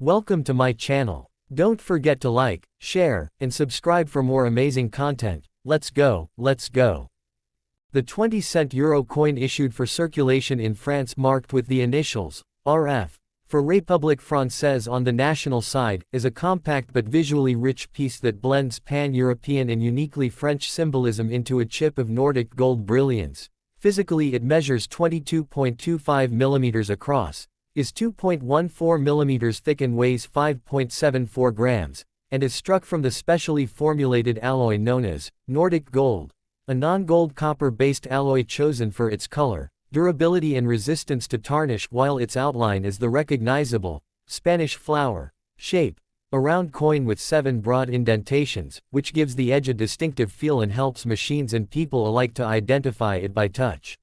Welcome to my channel. Don't forget to like, share, and subscribe for more amazing content. Let's go, let's go. The 20-cent euro coin issued for circulation in France marked with the initials, RF, for République Française on the national side, is a compact but visually rich piece that blends pan-European and uniquely French symbolism into a chip of Nordic gold brilliance. Physically it measures 22.25 mm across, is 2.14 mm thick and weighs 5.74 grams, and is struck from the specially formulated alloy known as Nordic gold, a non-gold copper-based alloy chosen for its color, durability and resistance to tarnish, while its outline is the recognizable Spanish flower shape, a round coin with 7 broad indentations, which gives the edge a distinctive feel and helps machines and people alike to identify it by touch.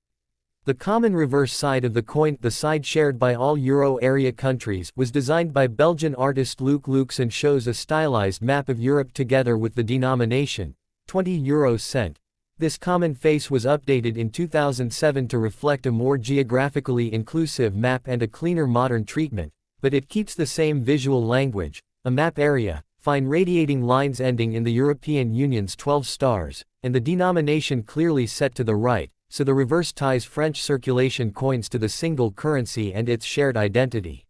The common reverse side of the coin, the side shared by all Euro area countries, was designed by Belgian artist Luc Lux and shows a stylized map of Europe together with the denomination, 20 euro cent. This common face was updated in 2007 to reflect a more geographically inclusive map and a cleaner modern treatment, but it keeps the same visual language, a map area, fine radiating lines ending in the European Union's 12 stars, and the denomination clearly set to the right, so the reverse ties French circulation coins to the single currency and its shared identity.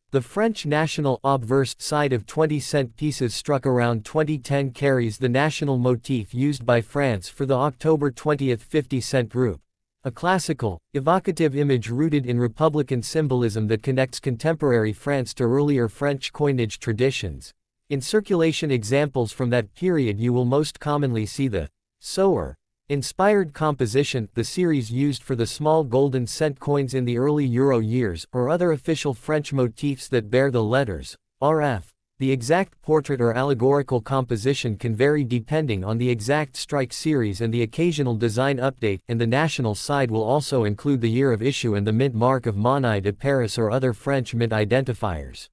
The French national obverse side of 20-cent pieces struck around 2010 carries the national motif used by France for the October 20 50-cent group, a classical, evocative image rooted in Republican symbolism that connects contemporary France to earlier French coinage traditions. In circulation examples from that period you will most commonly see the sower inspired composition, the series used for the small golden cent coins in the early Euro years, or other official French motifs that bear the letters RF. The exact portrait or allegorical composition can vary depending on the exact strike series and the occasional design update, and the national side will also include the year of issue and the mint mark of Monnaie de Paris or other French mint identifiers.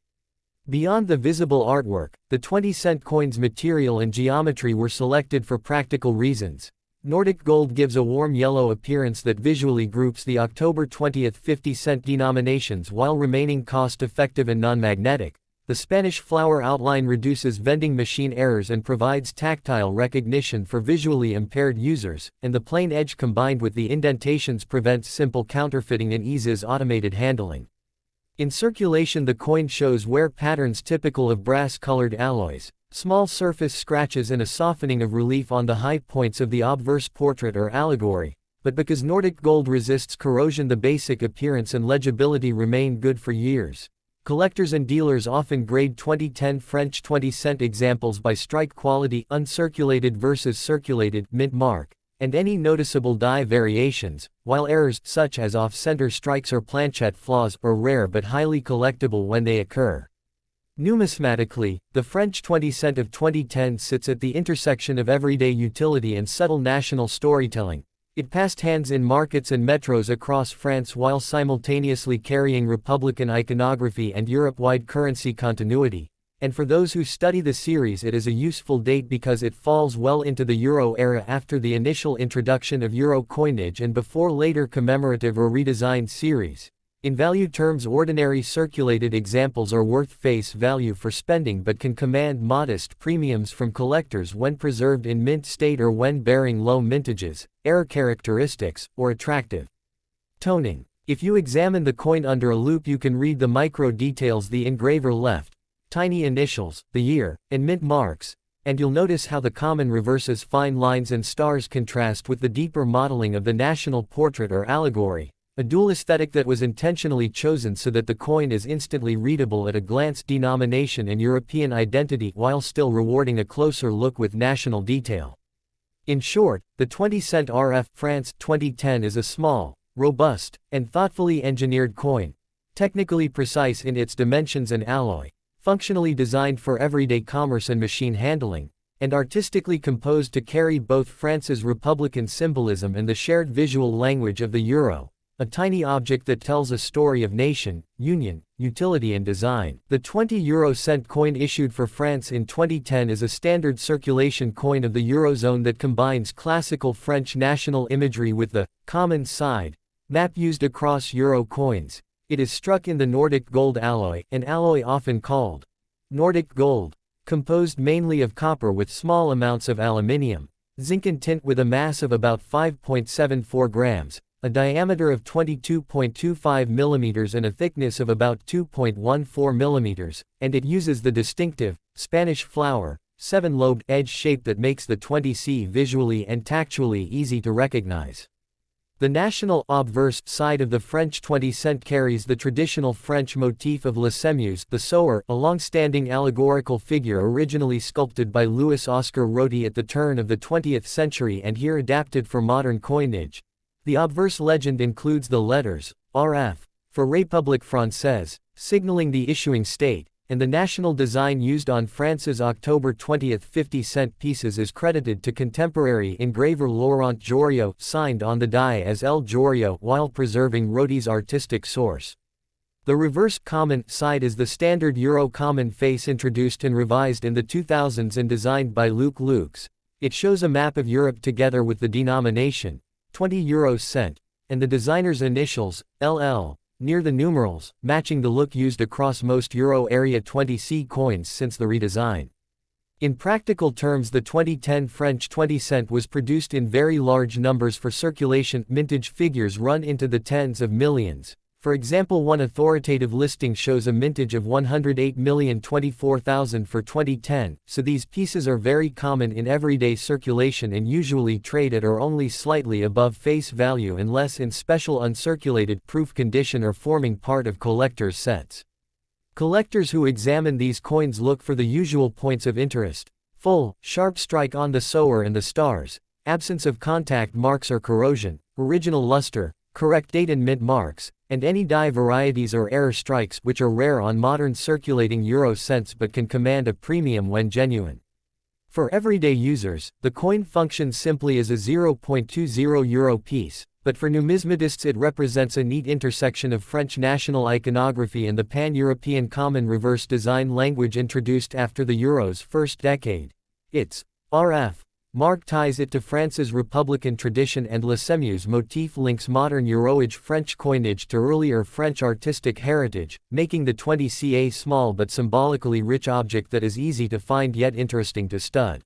Beyond the visible artwork, the 20-cent coin's material and geometry were selected for practical reasons. Nordic gold gives a warm yellow appearance that visually groups the October 20 50-cent denominations while remaining cost-effective and non-magnetic. The Spanish flower outline reduces vending machine errors and provides tactile recognition for visually impaired users, and the plain edge combined with the indentations prevents simple counterfeiting and eases automated handling. In circulation the coin shows wear patterns typical of brass-colored alloys, small surface scratches and a softening of relief on the high points of the obverse portrait or allegory, but because Nordic gold resists corrosion the basic appearance and legibility remain good for years. Collectors and dealers often grade 2010 French 20-cent examples by strike quality, uncirculated versus circulated, mint mark, and any noticeable die variations, while errors, such as off-center strikes or planchette flaws, are rare but highly collectible when they occur. Numismatically, the French 20-cent of 2010 sits at the intersection of everyday utility and subtle national storytelling. It passed hands in markets and metros across France while simultaneously carrying Republican iconography and Europe-wide currency continuity. And for those who study the series, it is a useful date because it falls well into the Euro era after the initial introduction of Euro coinage and before later commemorative or redesigned series. In value terms, ordinary circulated examples are worth face value for spending but can command modest premiums from collectors when preserved in mint state or when bearing low mintages, error characteristics, or attractive toning. If you examine the coin under a loupe you can read the micro details the engraver left, tiny initials, the year, and mint marks, and you'll notice how the common reverses fine lines and stars contrast with the deeper modeling of the national portrait or allegory. A dual aesthetic that was intentionally chosen so that the coin is instantly readable at a glance, denomination and European identity, while still rewarding a closer look with national detail. In short, the 20-cent RF France 2010 is a small, robust, and thoughtfully engineered coin, technically precise in its dimensions and alloy, functionally designed for everyday commerce and machine handling, and artistically composed to carry both France's Republican symbolism and the shared visual language of the euro. A tiny object that tells a story of nation, union, utility and design. The 20 euro cent coin issued for France in 2010 is a standard circulation coin of the Eurozone that combines classical French national imagery with the common side map used across euro coins. It is struck in the Nordic gold alloy, an alloy often called Nordic gold, composed mainly of copper with small amounts of aluminium, zinc and tin with a mass of about 5.74 grams, a diameter of 22.25 mm and a thickness of about 2.14 mm, and it uses the distinctive, Spanish flower, 7-lobed edge shape that makes the 20C visually and tactually easy to recognize. The national obverse side of the French 20 cent carries the traditional French motif of Le Semuse, the sower, a long-standing allegorical figure originally sculpted by Louis Oscar Roti at the turn of the 20th century and here adapted for modern coinage. The obverse legend includes the letters RF for République Française, signaling the issuing state, and the national design used on France's October 20 50-cent pieces is credited to contemporary engraver Laurent Jorlo, signed on the die as L. Jorlo while preserving Roti's artistic source. The reverse common side is the standard Euro common face introduced and revised in the 2000s and designed by Luc Lux. It shows a map of Europe together with the denomination, 20 euro cent, and the designer's initials, LL, near the numerals, matching the look used across most Euro area 20C coins since the redesign. In practical terms, the 2010 French 20 cent was produced in very large numbers for circulation. Mintage figures run into the tens of millions. For example, one authoritative listing shows a mintage of 108,024,000 for 2010, so these pieces are very common in everyday circulation and usually trade at or only slightly above face value unless in special uncirculated proof condition or forming part of collectors' sets. Collectors who examine these coins look for the usual points of interest: full, sharp strike on the sower and the stars, absence of contact marks or corrosion, original luster, correct date and mint marks, and any die varieties or error strikes, which are rare on modern circulating euro cents but can command a premium when genuine. For everyday users, the coin functions simply as a 0.20 euro piece, but for numismatists it represents a neat intersection of French national iconography and the pan-European common reverse design language introduced after the euro's first decade. Its RF mark ties it to France's Republican tradition, and Le Semuse motif links modern Euroage French coinage to earlier French artistic heritage, making the 20C a small but symbolically rich object that is easy to find yet interesting to stud.